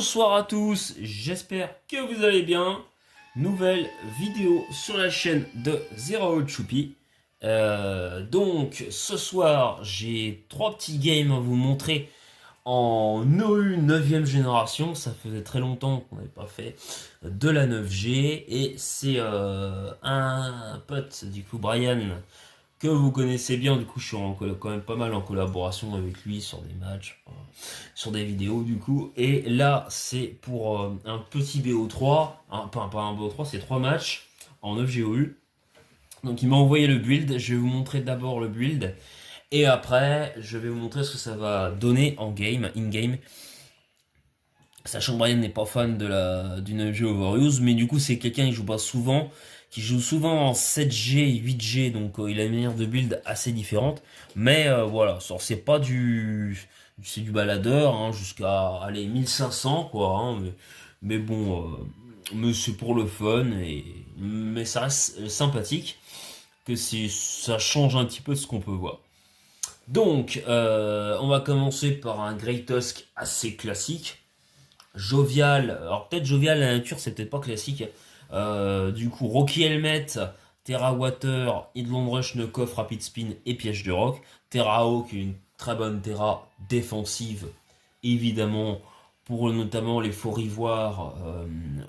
Bonsoir à tous, j'espère que vous allez bien. Nouvelle vidéo sur la chaîne de Zero Choupi. Donc ce soir j'ai trois petits games à vous montrer en OU 9ème génération. Ça faisait très longtemps qu'on n'avait pas fait de la 9G. Et c'est un pote du coup Brian que vous connaissez bien. Du coup je suis quand même pas mal en collaboration avec lui sur des matchs, sur des vidéos du coup. Et là c'est pour un petit BO3, pas un BO3, c'est 3 matchs en 9 GOU. Donc il m'a envoyé le build, je vais vous montrer d'abord le build. Et après je vais vous montrer ce que ça va donner en game, in-game. Sachant que Brian n'est pas fan du 9G Overuse, mais du coup c'est quelqu'un qui joue pas souvent, qui joue souvent en 7G, 8G, donc il a une manière de build assez différente. Mais voilà, c'est pas c'est du baladeur, hein, jusqu'à aller 1500 quoi, hein, mais bon, mais c'est pour le fun, mais ça reste sympathique, ça change un petit peu ce qu'on peut voir. Donc, on va commencer par un Grey Tusk assez classique. Jovial, alors peut-être Jovial la nature c'est peut-être pas classique. Du coup Rocky Helmet, Terra Water, Hidland Rush, Knockoff, Rapid Spin et Piège de Rock. Terra Hawk, une très bonne Terra défensive évidemment pour notamment les faux rivoires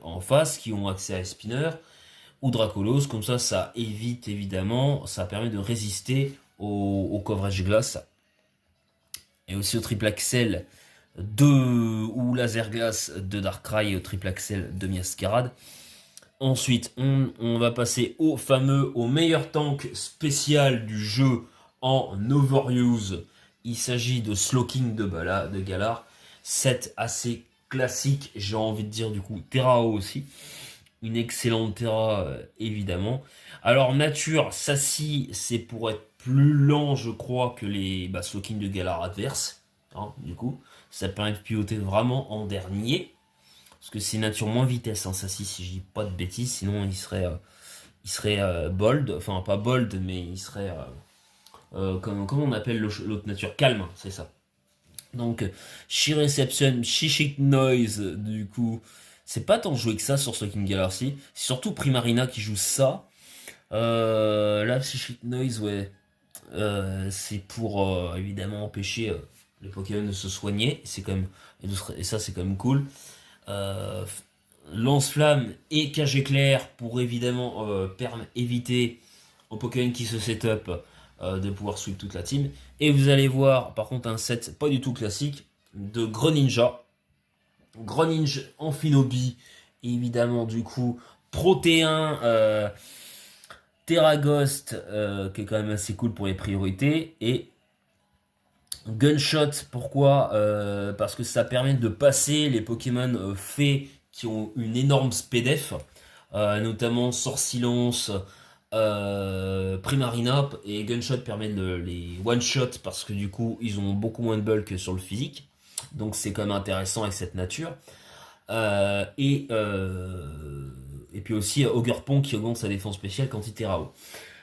en face qui ont accès à Spinner ou Dracolos, comme ça évite évidemment, ça permet de résister au coverage glace et aussi au triple axel ou laser glace de Darkrai et au triple axel de Miascarade. Ensuite, on va passer au meilleur tank spécial du jeu en overuse. Il s'agit de Slowking de Galar. Set assez classique, j'ai envie de dire du coup. Terrao aussi. Une excellente Terra, évidemment. Alors, nature, Sassy, c'est pour être plus lent, je crois, que les Slowking de Galar adverses. Hein, du coup, ça permet de piloter vraiment en dernier. Parce que c'est nature moins vitesse, hein, Sassy, si je dis pas de bêtises. Sinon, il serait bold. Enfin, pas bold, mais il serait... comment on appelle l'autre nature? Calme, c'est ça. Donc, She Reception, Chic Noise, du coup, c'est pas tant joué que ça sur Slowking Galaxy. C'est surtout Primarina qui joue ça. Là, Chic Noise, ouais. C'est pour évidemment empêcher les Pokémon de se soigner. Et ça, c'est quand même cool. Euh, Lance-flamme et cage éclair pour évidemment éviter aux Pokémon qui se setup de pouvoir sweep toute la team. Et vous allez voir par contre un set pas du tout classique de Greninja. Greninja Amphinobi, évidemment du coup Protéin, Terra Ghost qui est quand même assez cool pour les priorités, et Gunshot. Pourquoi parce que ça permet de passer les Pokémon faits qui ont une énorme SPDF, notamment Sorsilence, Primarina, et Gunshot permet de les one-shot parce que du coup ils ont beaucoup moins de bulk sur le physique. Donc c'est quand même intéressant avec cette nature. Et puis aussi Ogerpon qui augmente sa défense spéciale quand il terra.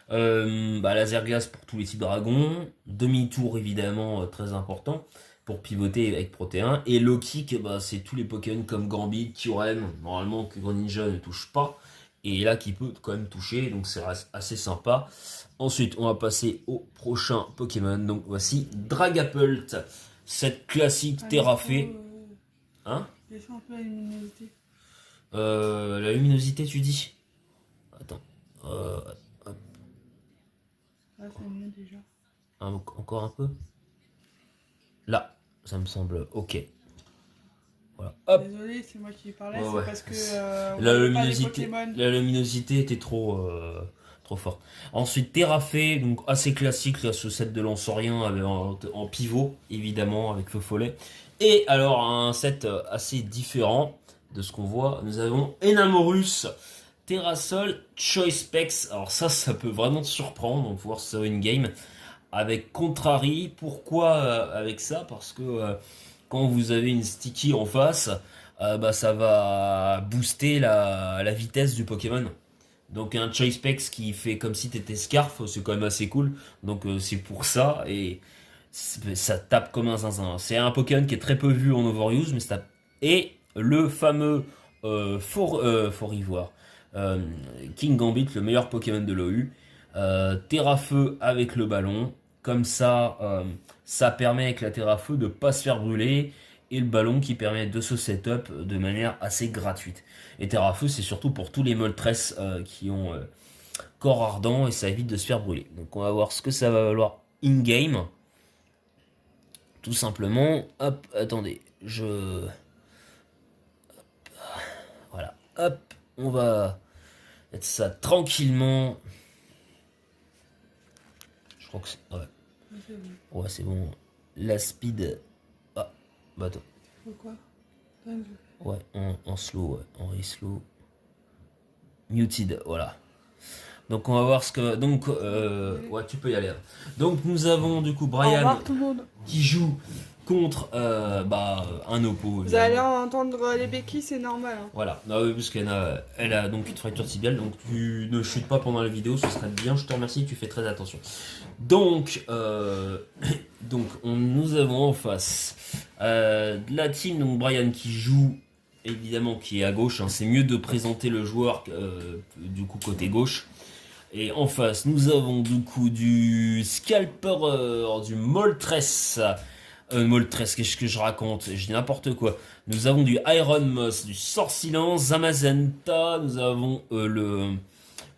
Laser glace pour tous les types dragons, demi-tour évidemment très important pour pivoter avec Protéin, et low kick c'est tous les Pokémon comme Gambit, Kyurem, normalement que Greninja ne touche pas, et là qui peut quand même toucher, donc c'est assez sympa. Ensuite on va passer au prochain Pokémon, donc voici Dragapult, cette classique terrafée. Hein? Descends un peu la luminosité. La luminosité tu dis? Attends. Ah, c'est mieux déjà. Encore un peu. Là, ça me semble ok. Voilà. Hop. Désolé, c'est moi qui parlais, Ouais, c'est ouais. parce que La luminosité était trop forte. Ensuite, Terrafé, donc assez classique là, ce set de Lanceurien en pivot, évidemment, avec Feu Follet. Et alors, un set assez différent de ce qu'on voit. Nous avons Enamorus, Terrasol, Choice Specs. Alors ça peut vraiment te surprendre, on va voir ça une game. Avec Contrary, pourquoi avec ça? Parce que quand vous avez une sticky en face, ça va booster la vitesse du Pokémon. Donc un Choice Specs qui fait comme si t'étais Scarf, c'est quand même assez cool. Donc c'est pour ça, et ça tape comme un zinzin. C'est un Pokémon qui est très peu vu en overuse, mais ça tape. Et le fameux Fort Ivoire, King Gambit, le meilleur Pokémon de l'OU, Terrafeu avec le ballon, comme ça, ça permet avec la Terrafeu de pas se faire brûler, et le ballon qui permet de se setup de manière assez gratuite. Et Terrafeu, c'est surtout pour tous les Moltres qui ont corps ardent, et ça évite de se faire brûler. Donc on va voir ce que ça va valoir in-game. Tout simplement, hop, attendez, voilà, hop, on va mettre ça tranquillement. Je crois que c'est... Ouais, C'est bon. ouais c'est bon. La speed... Ah, bah attends. Pourquoi? Ouais, en slow, ouais, en slow. Muted, voilà. Donc on va voir ce que... Donc, ouais, tu peux y aller. Donc nous avons du coup Au Brian revoir tout le monde. qui joue contre un oppo. Vous allez entendre les béquilles, c'est normal. Hein. Voilà, non, oui, parce elle a donc une fracture tibiale, donc tu ne chutes pas pendant la vidéo, ce serait bien, je te remercie, tu fais très attention. Donc, nous avons en face de la team, donc Brian qui joue, évidemment, qui est à gauche, hein, c'est mieux de présenter le joueur du coup côté gauche. Et en face, nous avons du coup du Scalper, du Moltres. Moltres, qu'est-ce que je raconte? Je dis n'importe quoi. Nous avons du Iron Moss, du Sorcilence, Zamazenta. Nous avons le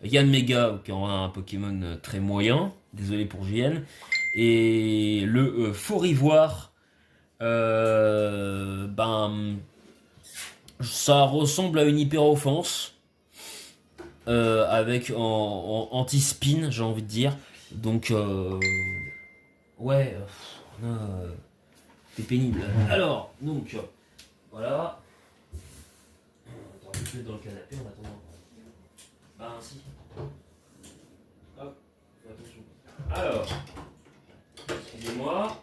Yanmega, qui est un Pokémon très moyen. Désolé pour JN. Et le Fort Ivoire. Ça ressemble à une hyper offense. Avec en anti-spin, j'ai envie de dire. Donc, ouais, c'est pénible. Alors, donc, voilà. Attends, je vais mettre dans le canapé en attendant. Bah, ainsi. Hop, fais attention. Alors, excusez-moi.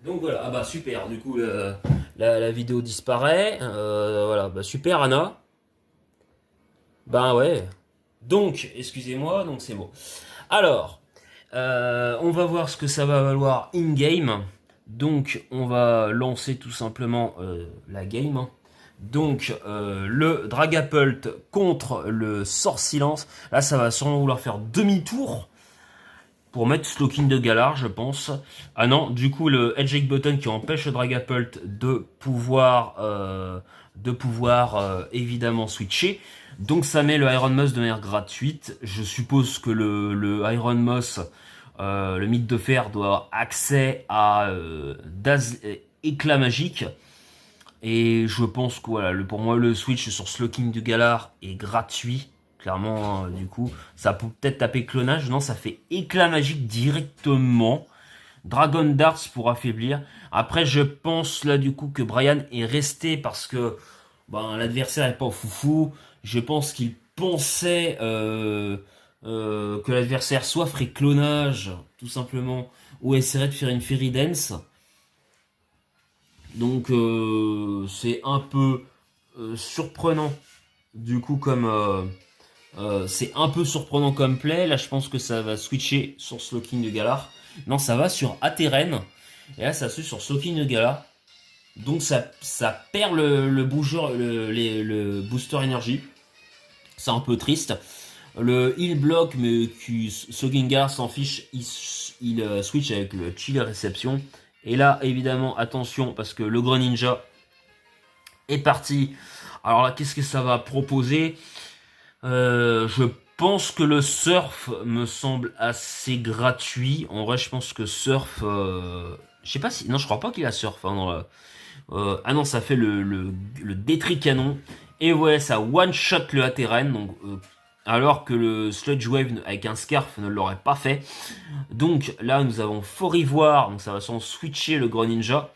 Donc voilà, ah bah super, du coup la vidéo disparaît, voilà, bah super Anna. Bah ouais, donc, excusez-moi, donc c'est bon. Alors, on va voir ce que ça va valoir in-game. Donc on va lancer tout simplement la game. Donc le Dragapult contre le Sorcilence. Là ça va sûrement vouloir faire demi-tour. Pour mettre Slowking de Galar, je pense. Ah non, du coup, le Eject Button qui empêche le Dragapult de pouvoir évidemment switcher. Donc ça met le Iron Moss de manière gratuite. Je suppose que le Iron Moss, le mythe de fer, doit avoir accès à éclat magique. Et je pense que voilà, pour moi, le switch sur Slowking de Galar est gratuit. Clairement, du coup, ça peut peut-être taper clonage. Non, ça fait éclat magique directement. Dragon Darts pour affaiblir. Après, je pense là du coup que Brian est resté parce que l'adversaire n'est pas au foufou. Je pense qu'il pensait que l'adversaire soit ferait clonage, tout simplement, ou essaierait de faire une Fairy Dance. Donc, c'est un peu surprenant, du coup, comme... c'est un peu surprenant comme play. Là, je pense que ça va switcher sur Slowking de Galar. Non, ça va sur Ateren. Et là, ça switch sur Slowking de Galar. Donc, ça perd le booster énergie. C'est un peu triste. Le heal block, mais Slowking de Galar s'en fiche. Il switch avec le chill réception. Et là, évidemment, attention, parce que le Greninja est parti. Alors là, qu'est-ce que ça va proposer ? Je pense que le surf me semble assez gratuit. En vrai, je pense que surf... je sais pas si... Non, je crois pas qu'il a surf. Hein, ah non, ça fait le Détri Canon. Et ouais, ça one-shot le Ateren. Donc, alors que le Sludge Wave avec un Scarf ne l'aurait pas fait. Donc là, nous avons Fort Ivoire. Donc ça va sans switcher le Greninja.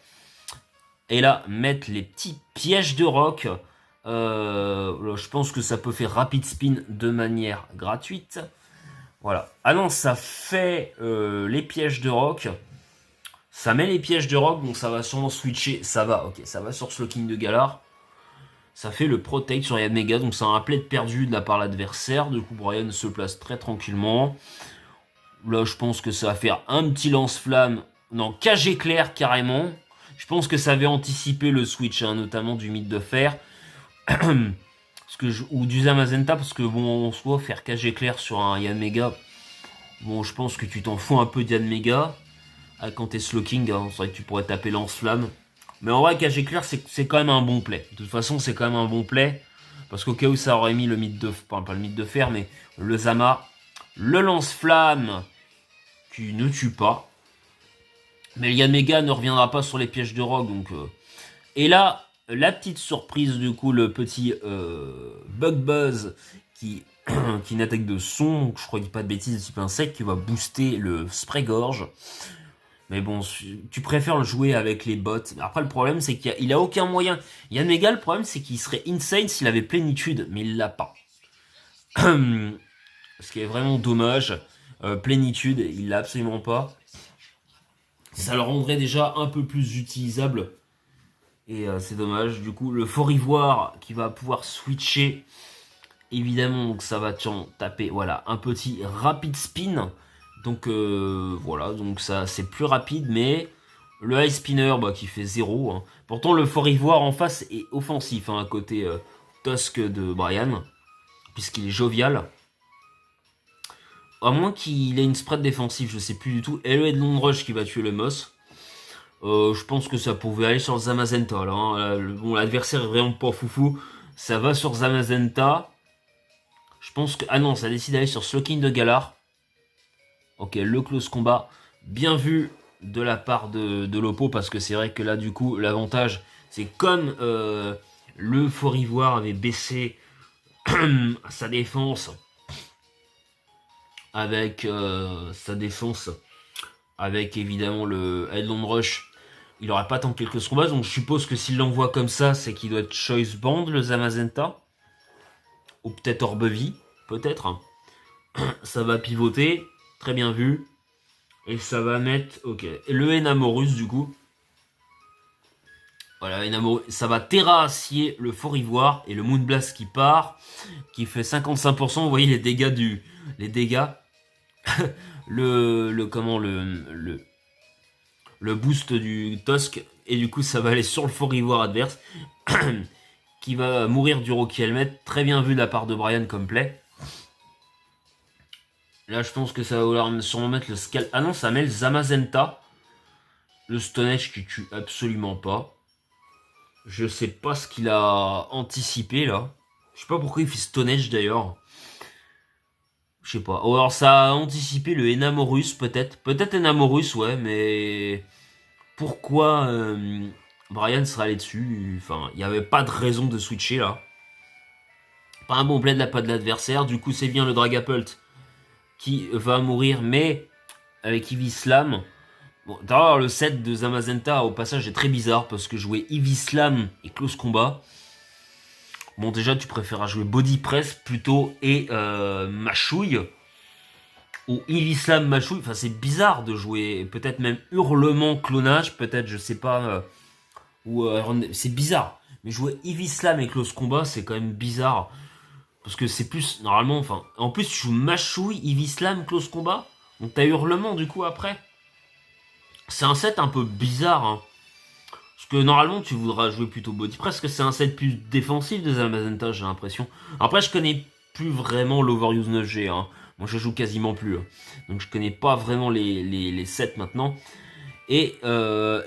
Et là, mettre les petits pièges de roc. Je pense que ça peut faire rapid spin de manière gratuite. Voilà. Ah non, ça fait les pièges de roc. Ça met les pièges de roc, donc ça va sûrement switcher. Ça va, ok, ça va sur Slowking de Galar. Ça fait le protect sur Yanmega, donc c'est un play de perdu de la part de l'adversaire. Du coup, Brian se place très tranquillement. Là, je pense que ça va faire un petit lance-flamme. Non, cage éclair carrément. Je pense que ça avait anticipé le switch, hein, notamment du mythe de fer. Ou du Zamazenta, parce que bon, en soi, faire cage éclair sur un Yanmega, bon, je pense que tu t'en fous un peu d'Yanmega. Ah, quand t'es slowking, hein, c'est vrai que tu pourrais taper lance-flamme. Mais en vrai, cage éclair, c'est quand même un bon play. De toute façon, c'est quand même un bon play. Parce qu'au cas où ça aurait mis le mythe de... Enfin, pas le mythe de fer, mais le Zama. Le lance-flamme qui ne tue pas. Mais le Yanmega ne reviendra pas sur les pièges de rogue, donc... Et là, la petite surprise, du coup, le petit Bug Buzz qui qui est une attaque de son, je crois qu'il n'y a pas de bêtises, de type insecte, qui va booster le spray-gorge. Mais bon, tu préfères le jouer avec les bots. Après, le problème, c'est qu'il a aucun moyen. Yanmega, le problème, c'est qu'il serait insane s'il avait plénitude, mais il l'a pas. Ce qui est vraiment dommage. Plénitude, il l'a absolument pas. Ça le rendrait déjà un peu plus utilisable. Et c'est dommage. Du coup, le fort ivoire qui va pouvoir switcher. Évidemment, donc ça va taper, voilà, un petit rapid spin. Donc voilà, donc ça c'est plus rapide, mais le high spinner bah, qui fait 0. Hein. Pourtant le fort ivoire en face est offensif, hein, à côté Tusk de Brian, puisqu'il est jovial. À moins qu'il ait une spread défensive, je sais plus du tout. Et le Headlong Rush qui va tuer le Moss. Je pense que ça pouvait aller sur Zamazenta. Là, hein. Bon, l'adversaire est vraiment pas foufou. Ça va sur Zamazenta. Je pense que... Ah non, ça décide d'aller sur Slowking de Galar. Ok, le close combat. Bien vu de la part de l'Oppo, parce que c'est vrai que là, du coup, l'avantage, c'est comme le Fort Ivoire avait baissé sa défense avec évidemment le Headlong Rush, il n'aurait pas tant que quelques combats. Donc je suppose que s'il l'envoie comme ça, c'est qu'il doit être Choice Band, le Zamazenta. Ou peut-être Orbevi, peut-être. Ça va pivoter, très bien vu. Et ça va mettre, ok, le Enamorus du coup. Voilà, Enamorus, ça va terrassier le Fort Ivoire et le Moonblast qui part, qui fait 55%. Vous voyez les dégâts les dégâts. le boost du Tusk. Et du coup, ça va aller sur le Fort Ivoire adverse. Qui va mourir du Rocky Helmet. Très bien vu de la part de Brian comme play. Là, je pense que ça va vouloir sûrement mettre le Scalp. Ah non, ça met le Zamazenta. Le Stone Edge qui tue absolument pas. Je sais pas ce qu'il a anticipé là. Je sais pas pourquoi il fait Stone Edge d'ailleurs. Je sais pas. Ou alors ça a anticipé le Enamorus peut-être. Peut-être Enamorus, ouais, mais... Pourquoi Brian serait allé dessus? Enfin, il n'y avait pas de raison de switcher là. Pas un bon play de la part de l'adversaire. Du coup, c'est bien le Dragapult qui va mourir, mais avec Eevee Slam. Bon, d'ailleurs, le set de Zamazenta au passage est très bizarre parce que jouer Eevee Slam et Close Combat. Bon, déjà, tu préféreras jouer Body Press plutôt et Machouille. Ou Eevee Slam Machouille. Enfin, c'est bizarre de jouer. Peut-être même Hurlement Clonage. Peut-être, je sais pas. C'est bizarre. Mais jouer Eevee Slam et Close Combat, c'est quand même bizarre. Parce que c'est plus, normalement, enfin... En plus, tu joues Machouille, Eevee Slam, Close Combat. Donc t'as Hurlement, du coup, après. C'est un set un peu bizarre, hein. Parce que, normalement, tu voudras jouer plutôt Body Press, parce que c'est un set plus défensif de Zamazenta, j'ai l'impression. Après, je connais plus vraiment l'Overuse 9G, hein. Moi, je joue quasiment plus. Hein. Donc, je connais pas vraiment les sets, maintenant. Et,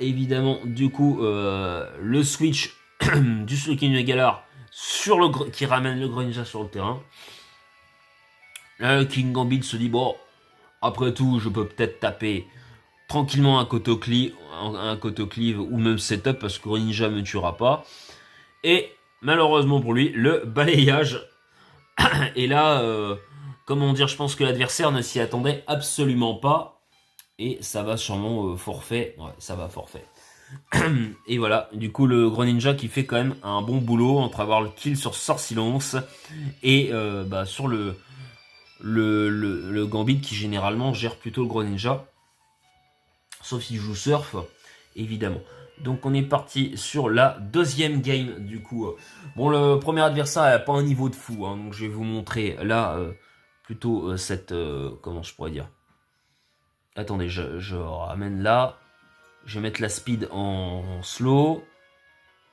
évidemment, du coup, le switch du Slowking de Galar qui ramène le Greninja sur le terrain. Là, le King Gambit se dit, bon, après tout, je peux peut-être taper tranquillement un Kotoklive ou même setup parce que Greninja me tuera pas. Et malheureusement pour lui, le balayage. Et là, comment dire, je pense que l'adversaire ne s'y attendait absolument pas. Et ça va sûrement forfait. Ouais, ça va forfait. Et voilà, du coup le Greninja qui fait quand même un bon boulot entre avoir le kill sur Sorcilence et sur le Gambit qui généralement gère plutôt le Greninja. Sauf s'il joue Surf, évidemment. Donc on est parti sur la deuxième game du coup. Bon, le premier adversaire n'a pas un niveau de fou, hein, donc je vais vous montrer là plutôt cette... comment je pourrais dire? Attendez, je ramène là. Je vais mettre la speed en slow.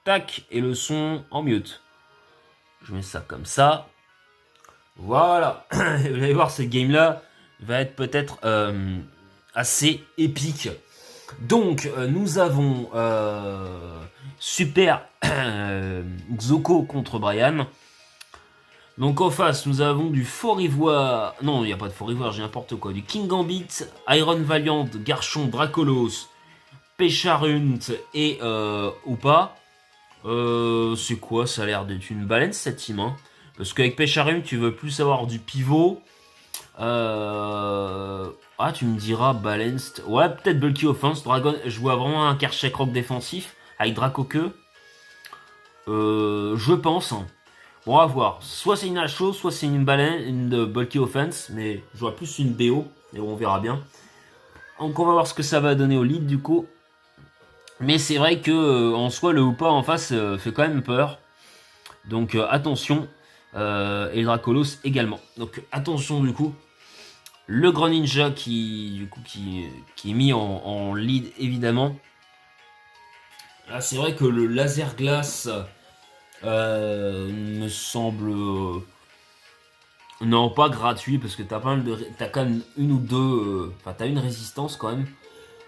Tac, et le son en mute. Je mets ça comme ça. Voilà. Vous allez voir, cette game-là va être peut-être assez épique. Donc, nous avons Super Xoko contre Brian. Donc en face, nous avons du Fort Ivoire. Non, il n'y a pas de Fort Ivoire, j'ai n'importe quoi. Du King Gambit, Iron Valiant, Garchon, Dracolos, Pecharunt et Oupa. C'est quoi? Ça a l'air d'être une balance cette team. Hein. Parce qu'avec Pecharunt, tu veux plus avoir du pivot. Ah, tu me diras balanced. Ouais, peut-être bulky offense. Dragon, je vois vraiment un Karchak Rock défensif avec Dracoqueux. Je pense. Hein. Bon, à voir. Soit c'est une HO, soit c'est une bulky offense. Mais je vois plus une BO. Mais on verra bien. Donc on va voir ce que ça va donner au lead du coup. Mais c'est vrai que en soi le Hoopa en face fait quand même peur. Donc attention. Et le Dracolos également. Donc attention du coup. Le Greninja qui est mis en lead évidemment. Là c'est vrai que le laser glace me semble non pas gratuit parce que t'as quand même une ou deux. Enfin t'as une résistance quand même.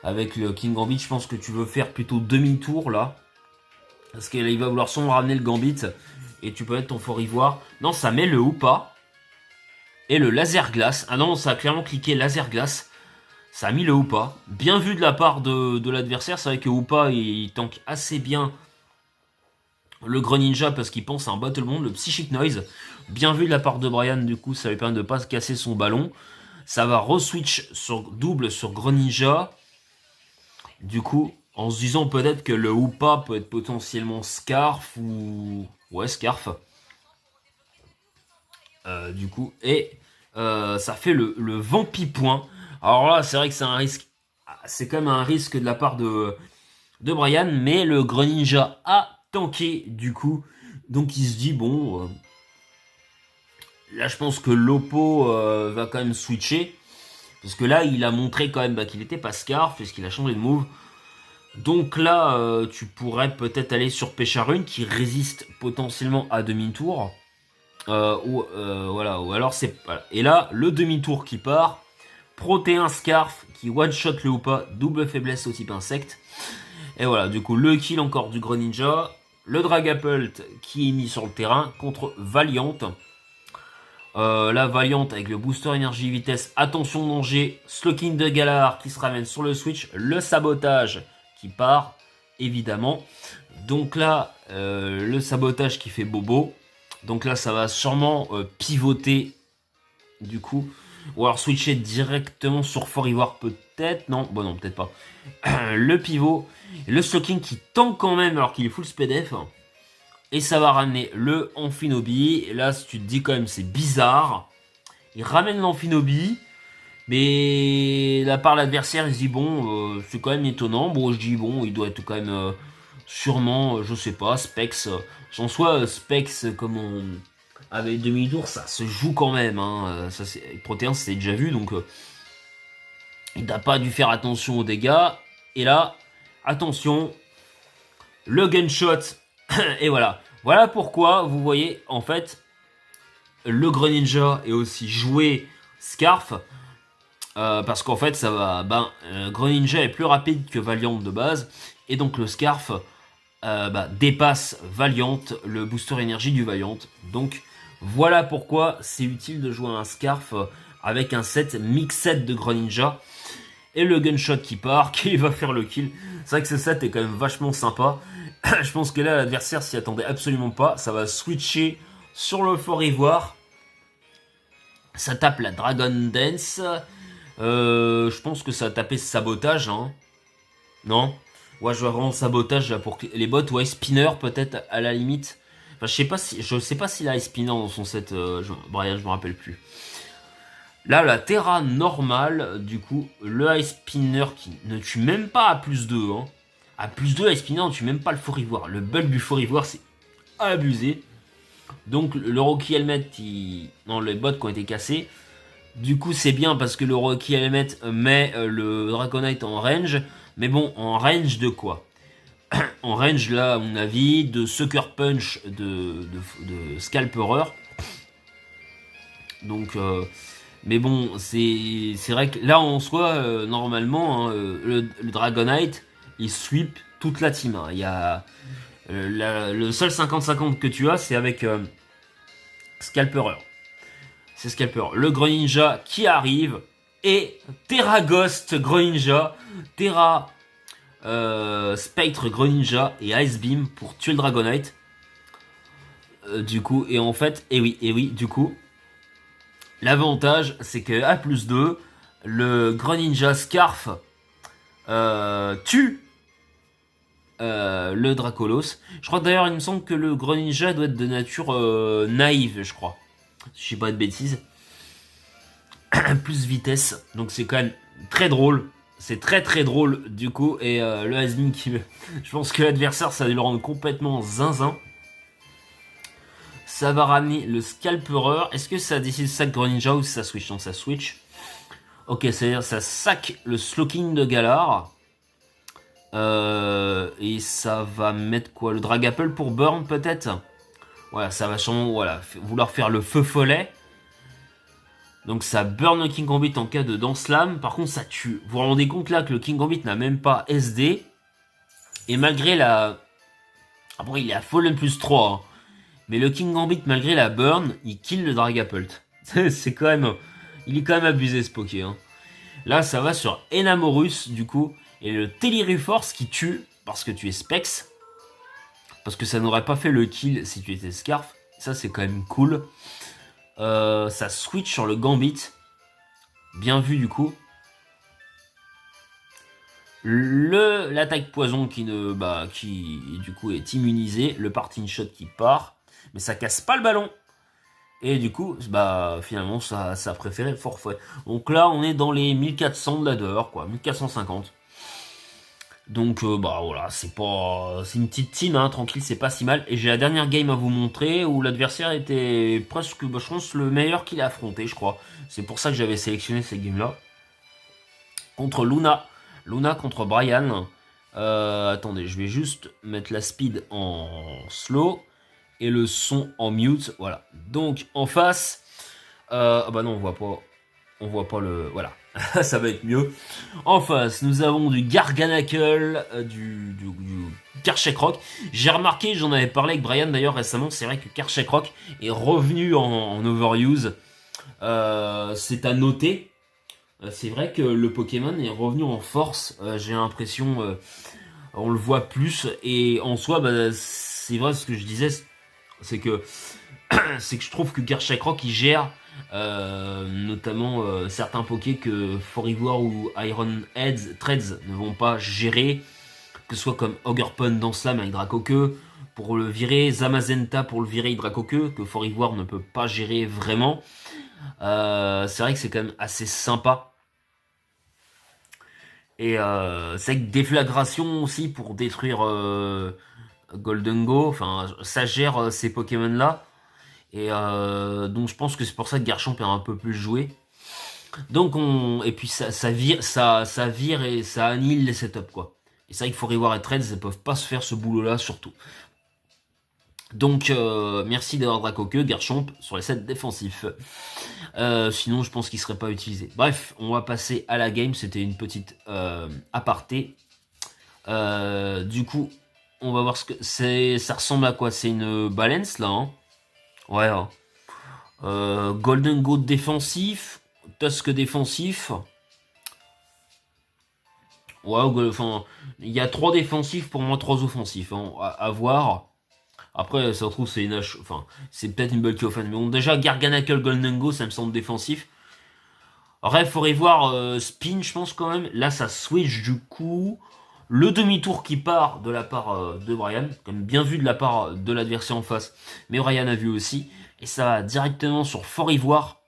Avec le King Gambit, je pense que tu veux faire plutôt demi-tour là. Parce qu'il va vouloir sûrement ramener le Gambit. Et tu peux mettre ton Fort Ivoire. Non, ça met le Hoopa. Et le laser glace. Ah non, ça a clairement cliqué laser glace. Ça a mis le Hoopa. Bien vu de la part de l'adversaire. C'est vrai que Hoopa, il tank assez bien le Greninja parce qu'il pense à un Battle Bond. Le Psychic Noise. Bien vu de la part de Brian, du coup, ça lui permet de ne pas se casser son ballon. Ça va re-switch sur double sur Greninja. Du coup, en se disant peut-être que le Hoopa peut être potentiellement Scarf ou... Ouais, Scarf. Du coup, et ça fait le Vampipoint. Alors là, c'est vrai que c'est un risque... C'est quand même un risque de la part de Brian, mais le Greninja a tanké du coup. Donc il se dit, bon... là, je pense que l'Oppo va quand même switcher. Parce que là, il a montré quand même qu'il n'était pas Scarf, puisqu'il a changé de move. Donc là, tu pourrais peut-être aller sur Pecharunt, qui résiste potentiellement à demi-tour. Voilà, ou alors c'est... Voilà. Et là, le demi-tour qui part. Protéin Scarf, qui one-shot le Hoopa, double faiblesse au type insecte. Et voilà, du coup, le kill encore du Greninja. Le Dragapult, qui est mis sur le terrain, contre Valiant. La Valiant avec le booster énergie vitesse, attention danger, Slowking de Galar qui se ramène sur le switch, le sabotage qui part évidemment. Donc là le sabotage qui fait bobo. Donc là ça va sûrement pivoter du coup. Ou alors switcher directement sur Fort Ivoire peut-être. Non, bon non peut-être pas. Le pivot, le Slowking qui tank quand même alors qu'il est full speed F. Et ça va ramener le Amphinobi. Et là, si tu te dis quand même, c'est bizarre. Il ramène l'Amphinobi. Mais la part de l'adversaire, il se dit, bon, c'est quand même étonnant. Bon, je dis, bon, il doit être quand même sûrement, je sais pas, Specs. En soi, Specs, comme on avait demi-tour, ça se joue quand même. Hein. Ça, Protéin, c'est déjà vu. Donc, il n'a pas dû faire attention aux dégâts. Et là, attention, le gunshot. Et voilà. Voilà pourquoi vous voyez en fait le Greninja est aussi joué Scarf. Parce qu'en fait ça va. Greninja est plus rapide que Valiant de base. Et donc le Scarf dépasse Valiant, le booster énergie du Valiant. Donc voilà pourquoi c'est utile de jouer un Scarf avec un set mix set de Greninja. Et le gunshot qui part, qui va faire le kill. C'est vrai que ce set est quand même vachement sympa. Je pense que là, l'adversaire s'y attendait absolument pas. Ça va switcher sur le Fort Ivoire. Ça tape la Dragon Dance. Je pense que ça a tapé sabotage. Hein. Non? Ouais, je vois vraiment sabotage là, pour les bots. Ouais, spinner peut-être à la limite. Enfin, je sais pas s'il a spinner dans son set. Brian, je me rappelle plus. Là, la Terra normale, du coup, le Ice Spinner qui ne tue même pas à plus 2. Hein. À plus 2, Ice Spinner ne tue même pas le Fort Ivoire. Le bug du Fort Ivoire, c'est abusé. Donc, le Rocky Helmet, non, les bots qui ont été cassés. Du coup, c'est bien parce que le Rocky Helmet met le Dragonite en range. Mais bon, en range de quoi? En range, là, à mon avis, de Sucker Punch de Scalperer. Donc, mais bon, c'est vrai que là, en soi, normalement, hein, le Dragonite, il sweep toute la team. Hein. Il y a, le seul 50-50 que tu as, c'est avec Scalperer. C'est Scalperer. Le Greninja qui arrive. Et Terra Ghost Greninja. Terra Spectre Greninja et Ice Beam pour tuer le Dragonite. Du coup, et en fait, et oui, du coup, l'avantage, c'est que à plus 2, le Greninja Scarf tue le Dracolos. Je crois d'ailleurs, il me semble que le Greninja doit être de nature naïve, je crois. Si je sais pas de bêtises. Plus vitesse, donc c'est quand même très drôle. C'est très drôle du coup. Et le Hasmin qui... Je pense que l'adversaire, ça va le rendre complètement zinzin. Ça va ramener le Scalperer. Est-ce que ça décide sac Greninja ou ça switch? Donc ça switch. Ok, c'est-à-dire ça sac le Slowking de Galar. Et ça va mettre quoi? Le Dragapple pour burn peut-être? Voilà, ça va sûrement vouloir faire le feu follet. Donc ça burn le King Gambit en cas de Dance Slam. Par contre ça tue. Vous vous rendez compte là que le King Gambit n'a même pas SD. Et malgré la... Après il est à Fallen plus 3. Hein. Mais le King Gambit malgré la burn, il kill le Dragapult. C'est quand même... Il est quand même abusé ce Poké. Hein. Là ça va sur Enamorus du coup. Et le Telireforce qui tue parce que tu es Specs. Parce que ça n'aurait pas fait le kill si tu étais Scarf. Ça c'est quand même cool. Ça switch sur le Gambit. Bien vu du coup. L'attaque poison qui du coup est immunisé. Le parting shot qui part. Mais ça casse pas le ballon. Et du coup, finalement, ça a préféré forfait. Donc là, on est dans les 1400 de ladder, quoi. 1450. Donc voilà, c'est une petite team, hein, tranquille, c'est pas si mal. Et j'ai la dernière game à vous montrer où l'adversaire était presque, je pense, le meilleur qu'il a affronté, je crois. C'est pour ça que j'avais sélectionné cette game-là. Contre Luna. Luna contre Brian. Attendez, je vais juste mettre la speed en slow et le son en mute. Voilà. Donc en face, non, on voit pas. On voit pas le... Voilà, ça va être mieux. En face, nous avons du Garganacle, du Karchekroc. J'ai remarqué, j'en avais parlé avec Brian d'ailleurs récemment, c'est vrai que Karchekroc est revenu en overuse. C'est à noter. C'est vrai que le Pokémon est revenu en force. J'ai l'impression, on le voit plus. Et en soi, c'est vrai ce que je disais, c'est que je trouve que Karchekroc il gère notamment certains Pokés que Forivoire ou Iron Heads, Threads ne vont pas gérer, que ce soit comme Ogerpon dans Slam avec Dracoqueux pour le virer, Zamazenta pour le virer avec Dracoqueux, que Forivoire ne peut pas gérer vraiment. C'est vrai que c'est quand même assez sympa. Et c'est avec Déflagration aussi pour détruire Goldengo, enfin ça gère ces Pokémon là. Et donc je pense que c'est pour ça que Garchomp est un peu plus joué. Donc et puis ça vire et ça annihile les setups quoi. Et c'est vrai que Forivoire et Threads ne peuvent pas se faire ce boulot là surtout. Donc merci d'avoir Dracoqueux, Garchomp sur les sets défensifs. Sinon je pense qu'il serait pas utilisé. Bref, on va passer à la game. C'était une petite aparté. Du coup, on va voir ce que c'est. Ça ressemble à quoi? C'est une balance là. Hein. Ouais. Hein. Golden Goat défensif, Tusk défensif. Ouais, enfin, il y a 3 défensifs pour moi, 3 offensifs. Hein, à voir. Après, ça se trouve, c'est une H. Enfin, c'est peut-être une bulky offense. Mais bon, déjà, Garganacle Golden Go, ça me semble défensif. Après, il faudrait voir Spin, je pense quand même. Là, ça switch du coup. Le demi-tour qui part de la part de Brian, comme bien vu de la part de l'adversaire en face, mais Brian a vu aussi, et ça va directement sur Fort Ivoire.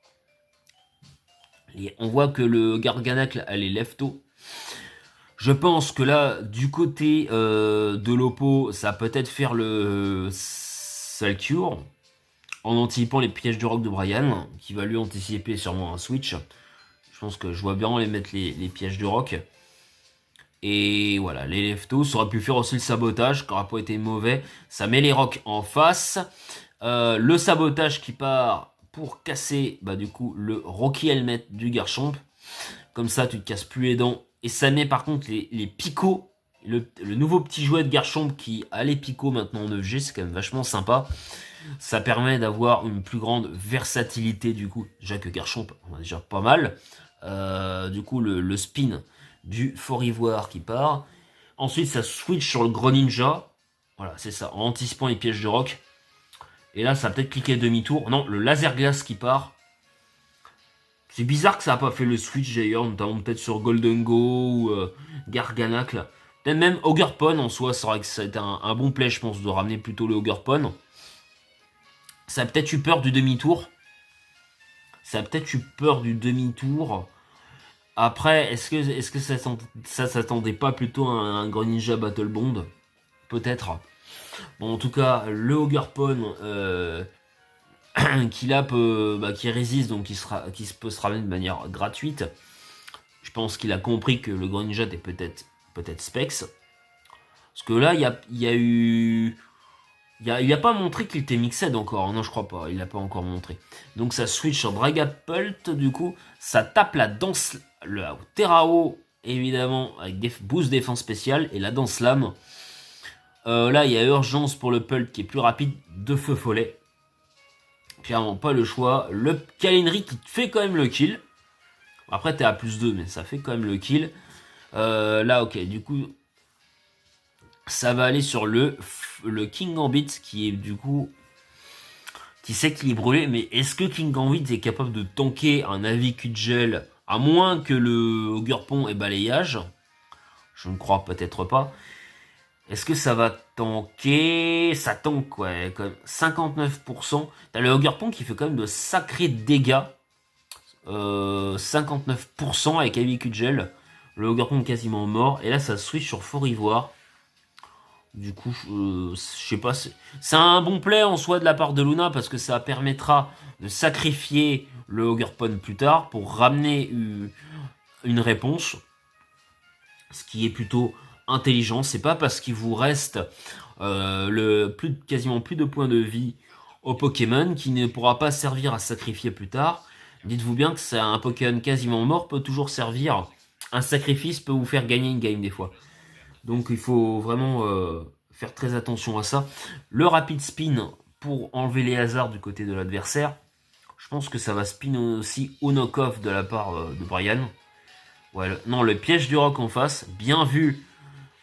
Et on voit que le Garganacle elle est lefto. Je pense que là, du côté de l'oppo, ça va peut-être faire le Salcure, en anticipant les pièges du rock de Brian, qui va lui anticiper sûrement un switch. Je pense que je vois bien les mettre les pièges du rock. Et voilà, les leftos, ça aurait pu faire aussi le sabotage, qui n'aurait pas été mauvais. Ça met les rocs en face. Le sabotage qui part pour casser, bah du coup, le Rocky Helmet du Garchomp. Comme ça, tu te casses plus les dents. Et ça met par contre les picots. Le nouveau petit jouet de Garchomp qui a les picots maintenant en 9G, c'est quand même vachement sympa. Ça permet d'avoir une plus grande versatilité du coup. Déjà que Garchomp, on a déjà pas mal. Du coup, le spin du Fort Ivoire qui part. Ensuite, ça switch sur le Greninja. Voilà, c'est ça, en anticipant les pièges de roc. Et là, ça a peut-être cliqué demi-tour. Non, le laser glace qui part. C'est bizarre que ça n'a pas fait le switch d'ailleurs, notamment peut-être sur Golden Go ou Garganacle. Peut-être même Ogerpon en soi, c'est vrai que ça a été un bon play, je pense, de ramener plutôt le Ogerpon. Ça a peut-être eu peur du demi-tour. Après, est-ce que ça s'attendait pas plutôt à un Greninja Battle Bond? Peut-être. Bon, en tout cas, le Ogerpon qui résiste, donc qui peut se ramener de manière gratuite. Je pense qu'il a compris que le Greninja était peut-être Specs. Parce que là, il a pas montré qu'il était mixed encore. Non, je crois pas. Il a pas encore montré. Donc ça switch sur Dragapult. Du coup, ça tape la danse, le Terrao, évidemment, avec des boost défense spéciale et la danse lame. Là, il y a urgence pour le Pult qui est plus rapide de feu follet. Clairement, pas le choix. Le Calinri qui fait quand même le kill. Après, t'es à +2, mais ça fait quand même le kill. Là, ok, du coup, ça va aller sur le King Gambit qui est du coup, qui sait qu'il est brûlé. Mais est-ce que King Gambit est capable de tanker un Avikudgel à moins que le Ogerpon ait balayage? Je ne crois peut-être pas. Est-ce que ça va tanker? Ça tank, ouais, quand même. 59%. T'as le Ogerpon qui fait quand même de sacrés dégâts. 59% avec Avikudgel. Le Ogerpon quasiment mort. Et là, ça switch sur Fort Ivoire. Du coup, je sais pas. C'est un bon play en soi de la part de Luna parce que ça permettra de sacrifier le Ogerpon plus tard pour ramener une réponse. Ce qui est plutôt intelligent. C'est pas parce qu'il vous reste quasiment plus de points de vie au Pokémon qui ne pourra pas servir à sacrifier plus tard. Dites-vous bien que c'est un Pokémon quasiment mort peut toujours servir. Un sacrifice peut vous faire gagner une game des fois. Donc il faut vraiment faire très attention à ça. Le rapid spin pour enlever les hasards du côté de l'adversaire. Je pense que ça va spin aussi au knock-off de la part de Brian. Ouais, le piège du roc en face. Bien vu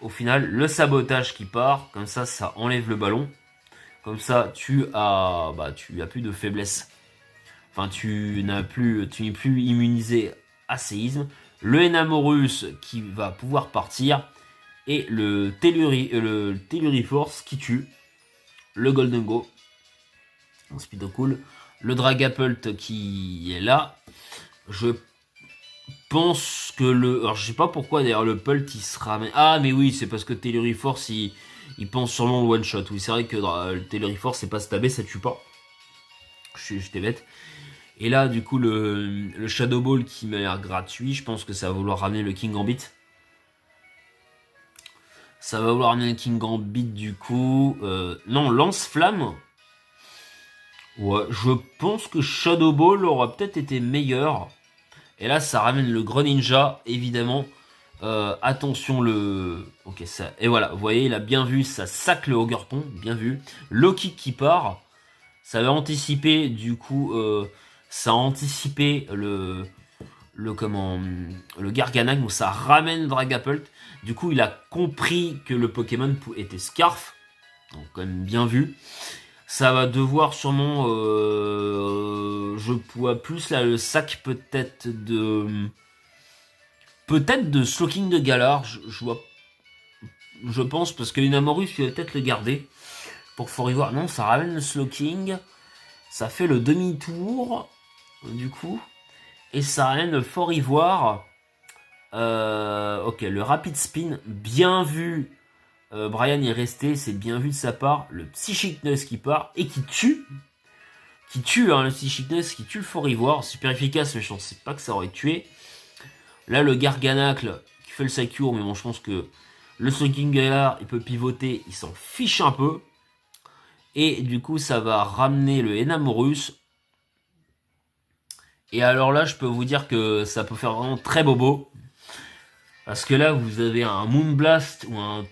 au final. Le sabotage qui part. Comme ça, ça enlève le ballon. Comme ça, tu as plus de faiblesse. Enfin, tu n'es plus immunisé à séisme. Le Enamorus qui va pouvoir partir. Et le Telluriforce qui tue. Le Golden Go. Un speed cool. Le Dragapult qui est là. Je pense que alors je sais pas pourquoi d'ailleurs le Pult il se ramène. Ah mais oui, c'est parce que Telluriforce il pense sûrement au one shot. Oui, c'est vrai que le Telluriforce c'est pas stabé, ça tue pas. J'étais bête. Et là du coup le Shadow Ball qui m'a l'air gratuit, je pense que ça va vouloir ramener le King Gambit. Ça va vouloir ramener le King Gambit du coup. Non, Lance-Flamme. Ouais, je pense que Shadow Ball aura peut-être été meilleur. Et là, ça ramène le Greninja, évidemment. Attention, ok, ça. Et voilà, vous voyez, il a bien vu, ça sac le Ogerpon, bien vu. Loki qui part. Ça va anticiper, du coup, ça a anticipé le Garganac, donc ça ramène le Dragapult. Du coup, il a compris que le Pokémon était Scarf. Donc, quand même bien vu. Ça va devoir sûrement... je vois plus là le sac peut-être de Slowking de Galar. Je pense parce que Enamorus il va peut-être le garder pour Fort Ivoire. Non, ça ramène le Slowking. Ça fait le demi-tour du coup. Et ça ramène le Fort Ivoire. Ok, le Rapid Spin, bien vu. Brian est resté, c'est bien vu de sa part. Le Psychicness qui part et qui tue. Le Psychicness qui tue le Fort Ivoire. Super efficace, mais je ne pensais pas que ça aurait tué. Là, le Garganacle qui fait le Sakura, mais bon, je pense que le Sulking Gaillard, il peut pivoter, il s'en fiche un peu. Et du coup, ça va ramener le Enamorus. Et alors là, je peux vous dire que ça peut faire vraiment très bobo. Parce que là, vous avez un Moonblast ou un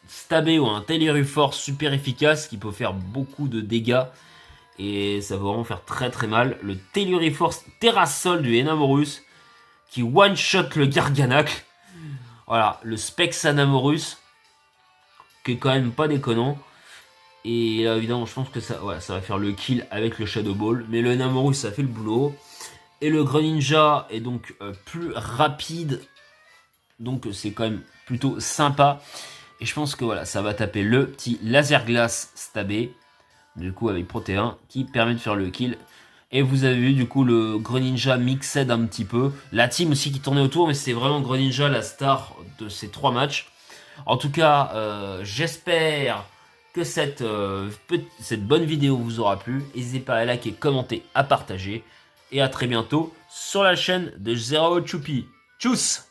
Stabé ou un Telluriforce super efficace qui peut faire beaucoup de dégâts. Et ça va vraiment faire très très mal. Le Telluriforce Terrasol du Enamorus qui one-shot le Garganacle. Voilà, le Specs Enamorus qui est quand même pas déconnant. Et là, évidemment, je pense que ça, ouais, ça va faire le kill avec le Shadow Ball. Mais le Enamorus, ça fait le boulot. Et le Greninja est donc plus rapide. Donc c'est quand même plutôt sympa. Et je pense que voilà, ça va taper le petit Laser Glace Stabé. Du coup avec Protéin qui permet de faire le kill. Et vous avez vu du coup le Greninja mixed un petit peu. La team aussi qui tournait autour, mais c'est vraiment Greninja la star de ces 3 matchs. En tout cas, j'espère que cette bonne vidéo vous aura plu. N'hésitez pas à liker, commenter, à partager. Et à très bientôt sur la chaîne de Zero Choupi. Tchuss!